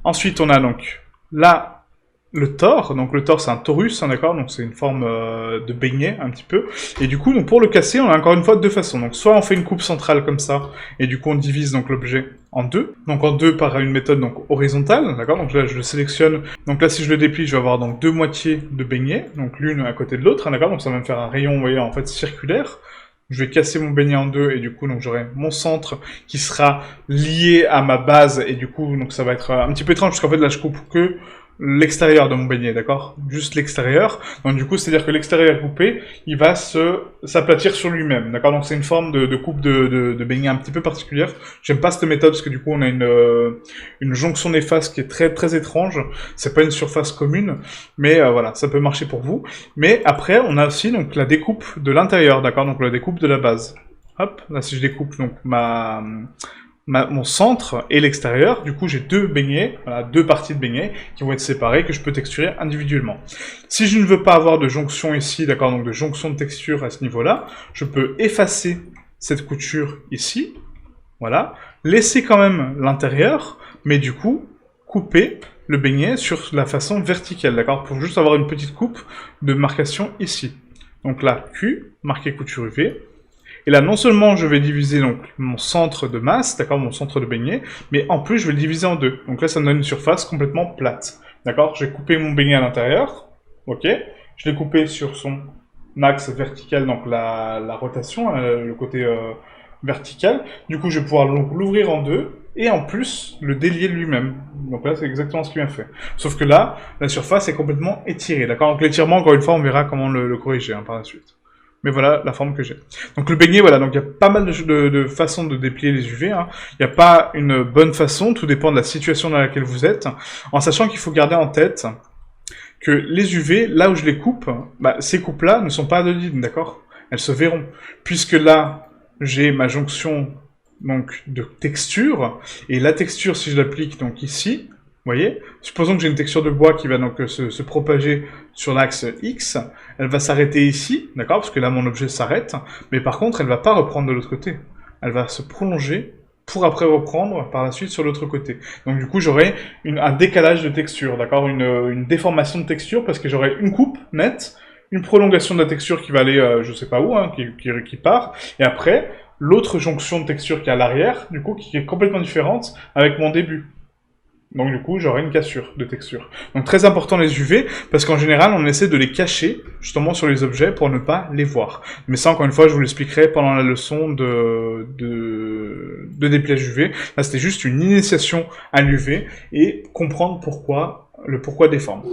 Ensuite, on a donc là le Thor. Donc le Thor, c'est un Taurus, hein, d'accord. Donc c'est une forme de beignet un petit peu. Et du coup, donc pour le casser, on a encore une fois deux façons. Donc soit on fait une coupe centrale comme ça, et du coup on divise donc l'objet en deux. Donc en deux par une méthode donc horizontale, d'accord. Donc là je le sélectionne. Donc là si je le déplie, je vais avoir donc deux moitiés de beignet, donc l'une à côté de l'autre, hein, d'accord. Donc ça va me faire un rayon, vous voyez, en fait circulaire. Je vais casser mon beignet en deux et du coup donc j'aurai mon centre qui sera lié à ma base et du coup donc ça va être un petit peu étrange parce qu'en fait là je coupe que l'extérieur de mon beignet, d'accord? Juste l'extérieur. Donc du coup, c'est-à-dire que l'extérieur coupé, il va s'aplatir sur lui-même, d'accord? Donc c'est une forme de coupe de beignet un petit peu particulière. J'aime pas cette méthode parce que du coup, on a une jonction des faces qui est très très étrange. C'est pas une surface commune, mais voilà, ça peut marcher pour vous. Mais après, on a aussi donc la découpe de l'intérieur, d'accord? Donc la découpe de la base. Hop, là si je découpe donc mon centre et l'extérieur, du coup j'ai deux beignets, voilà, deux parties de beignets qui vont être séparées, que je peux texturer individuellement. Si je ne veux pas avoir de jonction ici, d'accord, donc de jonction de texture à ce niveau-là, je peux effacer cette couture ici, voilà, laisser quand même l'intérieur, mais du coup couper le beignet sur la façon verticale, d'accord, pour juste avoir une petite coupe de marcation ici. Donc là, Q, marqué couture UV, et là, non seulement je vais diviser donc mon centre de masse, d'accord, mon centre de beignet, mais en plus je vais le diviser en deux. Donc là, ça me donne une surface complètement plate. D'accord? J'ai coupé mon beignet à l'intérieur, ok? Je l'ai coupé sur son axe vertical, donc la rotation, le côté vertical. Du coup, je vais pouvoir l'ouvrir en deux, et en plus, le délier lui-même. Donc là, c'est exactement ce qu'il m'a fait. Sauf que là, la surface est complètement étirée, d'accord? Donc l'étirement, encore une fois, on verra comment le corriger par la suite. Mais voilà la forme que j'ai. Donc le beignet, voilà, donc il y a pas mal de façons de déplier les UV. Hein. Il n'y a pas une bonne façon, tout dépend de la situation dans laquelle vous êtes, en sachant qu'il faut garder en tête que les UV, là où je les coupe, bah, ces coupes-là ne sont pas anodines, d'accord? Elles se verront. Puisque là, j'ai ma jonction donc de texture, et la texture, si je l'applique donc ici, vous voyez, supposons que j'ai une texture de bois qui va donc se propager sur l'axe X, elle va s'arrêter ici, d'accord, parce que là mon objet s'arrête, mais par contre elle va pas reprendre de l'autre côté. Elle va se prolonger pour après reprendre par la suite sur l'autre côté. Donc du coup j'aurai un décalage de texture, d'accord, une déformation de texture parce que j'aurai une coupe nette, une prolongation de la texture qui va aller je sais pas où, hein, qui part, et après l'autre jonction de texture qui est à l'arrière, du coup qui est complètement différente avec mon début. Donc du coup, j'aurai une cassure de texture. Donc très important les UV, parce qu'en général, on essaie de les cacher, justement sur les objets, pour ne pas les voir. Mais ça, encore une fois, je vous l'expliquerai pendant la leçon de dépliage UV. Là, c'était juste une initiation à l'UV, et comprendre pourquoi, le pourquoi des formes.